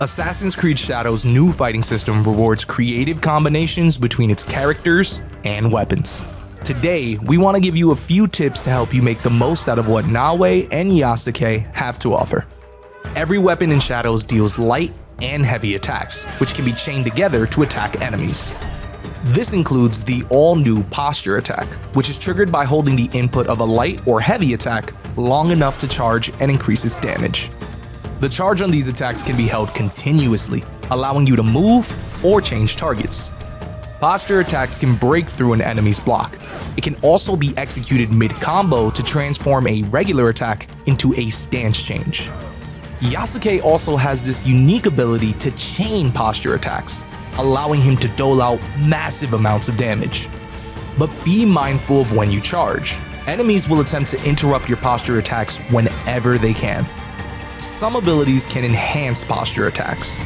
Assassin's Creed Shadows' new fighting system rewards creative combinations between its characters and weapons. Today, we want to give you a few tips to help you make the most out of what Naoe and Yasuke have to offer. Every weapon in Shadows deals light and heavy attacks, which can be chained together to attack enemies. This includes the all-new posture attack, which is triggered by holding the input of a light or heavy attack long enough to charge and increase its damage. The charge on these attacks can be held continuously, allowing you to move or change targets. Posture attacks can break through an enemy's block. It can also be executed mid-combo to transform a regular attack into a stance change. Yasuke also has this unique ability to chain posture attacks, allowing him to dole out massive amounts of damage. But be mindful of when you charge. Enemies will attempt to interrupt your posture attacks whenever they can. Some abilities can enhance posture attacks.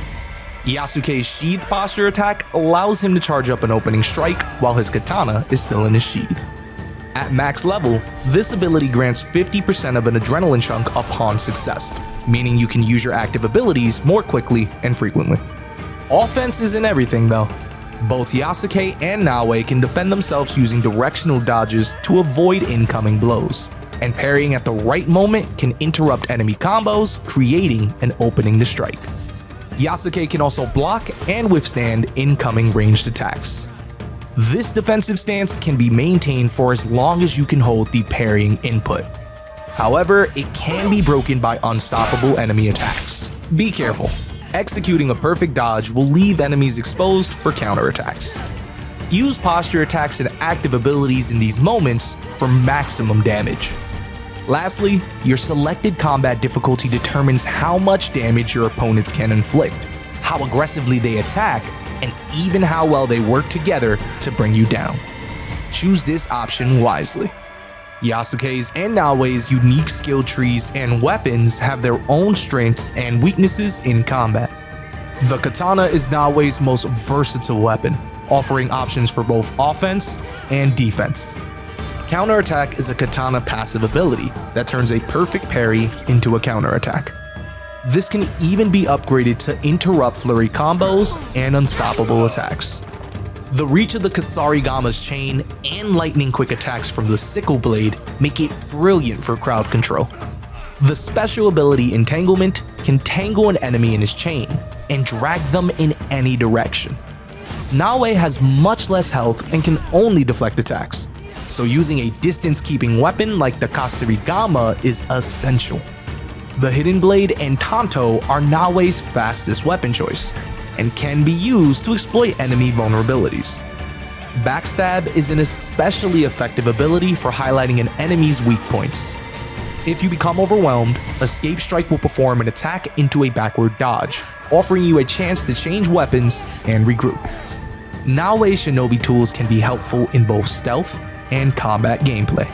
Yasuke's sheath posture attack allows him to charge up an opening strike while his katana is still in his sheath. At max level, this ability grants 50% of an adrenaline chunk upon success, meaning you can use your active abilities more quickly and frequently. Offense isn't everything though. Both Yasuke and Naoe can defend themselves using directional dodges to avoid incoming blows, and parrying at the right moment can interrupt enemy combos, creating an opening to strike. Yasuke can also block and withstand incoming ranged attacks. This defensive stance can be maintained for as long as you can hold the parrying input. However, it can be broken by unstoppable enemy attacks. Be careful. Executing a perfect dodge will leave enemies exposed for counterattacks. Use posture attacks and active abilities in these moments for maximum damage. Lastly, your selected combat difficulty determines how much damage your opponents can inflict, how aggressively they attack, and even how well they work together to bring you down. Choose this option wisely. Yasuke's and Naoe's unique skill trees and weapons have their own strengths and weaknesses in combat. The katana is Naoe's most versatile weapon, offering options for both offense and defense. Counterattack is a katana passive ability that turns a perfect parry into a counterattack. This can even be upgraded to interrupt flurry combos and unstoppable attacks. The reach of the Kusarigama's chain and lightning quick attacks from the sickle blade make it brilliant for crowd control. The special ability Entanglement can tangle an enemy in his chain and drag them in any direction. Naoe has much less health and can only deflect attacks, so using a distance-keeping weapon like the Kusarigama is essential. The Hidden Blade and Tanto are Naoe's fastest weapon choice, and can be used to exploit enemy vulnerabilities. Backstab is an especially effective ability for highlighting an enemy's weak points. If you become overwhelmed, Escape Strike will perform an attack into a backward dodge, offering you a chance to change weapons and regroup. Naoe's shinobi tools can be helpful in both stealth and combat gameplay.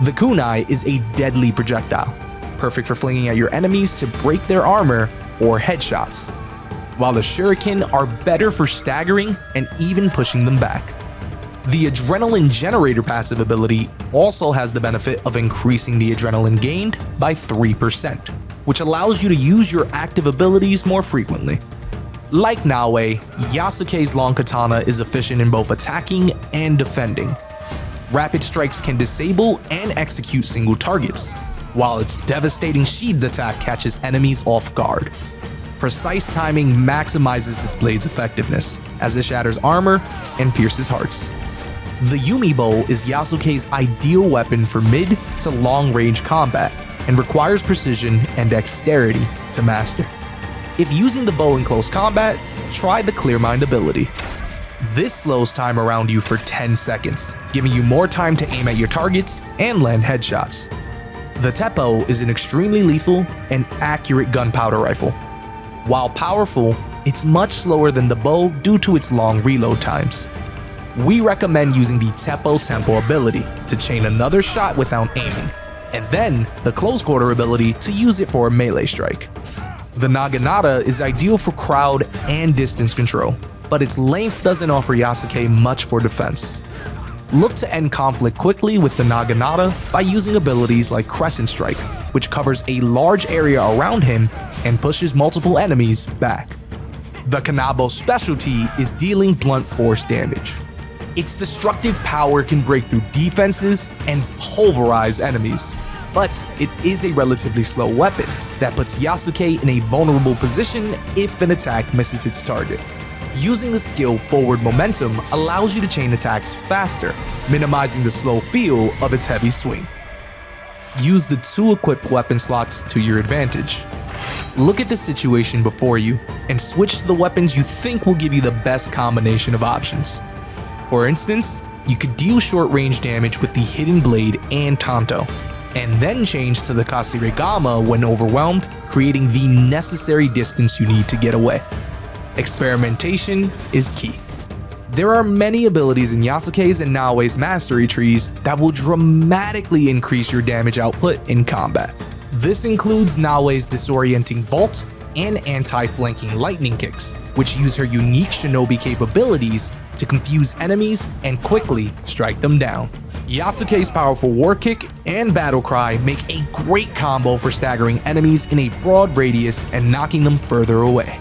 The kunai is a deadly projectile, perfect for flinging at your enemies to break their armor or headshots, while the shuriken are better for staggering and even pushing them back. The Adrenaline Generator passive ability also has the benefit of increasing the adrenaline gained by 3%, which allows you to use your active abilities more frequently. Like Naoe, Yasuke's long katana is efficient in both attacking and defending. Rapid strikes can disable and execute single targets, while its devastating sheathed attack catches enemies off guard. Precise timing maximizes this blade's effectiveness, as it shatters armor and pierces hearts. The Yumi Bow is Yasuke's ideal weapon for mid to long range combat, and requires precision and dexterity to master. If using the bow in close combat, try the Clear Mind ability. This slows time around you for 10 seconds, giving you more time to aim at your targets and land headshots. The Teppo is an extremely lethal and accurate gunpowder rifle. While powerful, it's much slower than the bow due to its long reload times. We recommend using the Teppo Tempo ability to chain another shot without aiming, and then the close quarter ability to use it for a melee strike. The Naginata is ideal for crowd and distance control, but its length doesn't offer Yasuke much for defense. Look to end conflict quickly with the Naginata by using abilities like Crescent Strike, which covers a large area around him and pushes multiple enemies back. The Kanabo's specialty is dealing blunt force damage. Its destructive power can break through defenses and pulverize enemies, but it is a relatively slow weapon that puts Yasuke in a vulnerable position if an attack misses its target. Using the skill Forward Momentum allows you to chain attacks faster, minimizing the slow feel of its heavy swing. Use the 2 equipped weapon slots to your advantage. Look at the situation before you and switch to the weapons you think will give you the best combination of options. For instance, you could deal short-range damage with the Hidden Blade and Tanto, and then change to the Kashiregama when overwhelmed, creating the necessary distance you need to get away. Experimentation is key. There are many abilities in Yasuke's and Naoe's mastery trees that will dramatically increase your damage output in combat. This includes Naoe's disorienting vault and anti-flanking lightning kicks, which use her unique shinobi capabilities to confuse enemies and quickly strike them down. Yasuke's powerful war kick and battle cry make a great combo for staggering enemies in a broad radius and knocking them further away.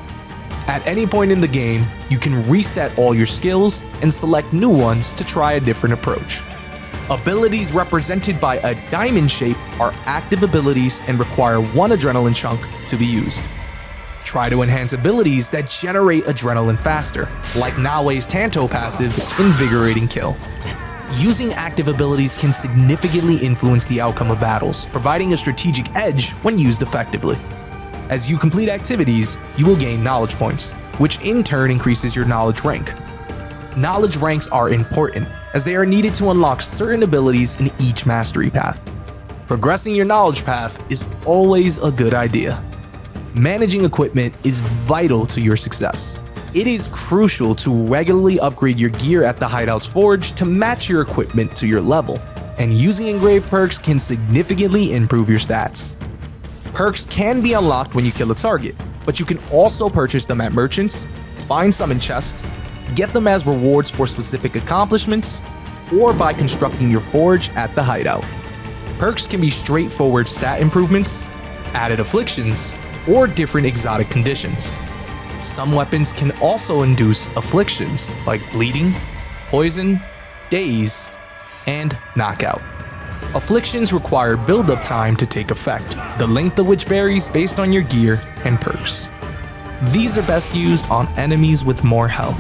At any point in the game, you can reset all your skills and select new ones to try a different approach. Abilities represented by a diamond shape are active abilities and require 1 adrenaline chunk to be used. Try to enhance abilities that generate adrenaline faster, like Naoe's Tanto passive, Invigorating Kill. Using active abilities can significantly influence the outcome of battles, providing a strategic edge when used effectively. As you complete activities, you will gain knowledge points, which in turn increases your knowledge rank. Knowledge ranks are important, as they are needed to unlock certain abilities in each mastery path. Progressing your knowledge path is always a good idea. Managing equipment is vital to your success. It is crucial to regularly upgrade your gear at the Hideout's Forge to match your equipment to your level, and using engraved perks can significantly improve your stats. Perks can be unlocked when you kill a target, but you can also purchase them at merchants, find some in chests, get them as rewards for specific accomplishments, or by constructing your forge at the Hideout. Perks can be straightforward stat improvements, added afflictions, or different exotic conditions. Some weapons can also induce afflictions like bleeding, poison, daze, and knockout. Afflictions require build-up time to take effect, the length of which varies based on your gear and perks. These are best used on enemies with more health.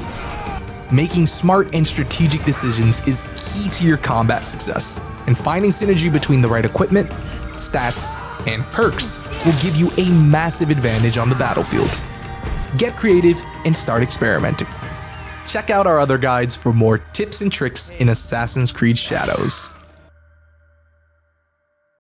Making smart and strategic decisions is key to your combat success, and finding synergy between the right equipment, stats, and perks will give you a massive advantage on the battlefield. Get creative and start experimenting. Check out our other guides for more tips and tricks in Assassin's Creed Shadows.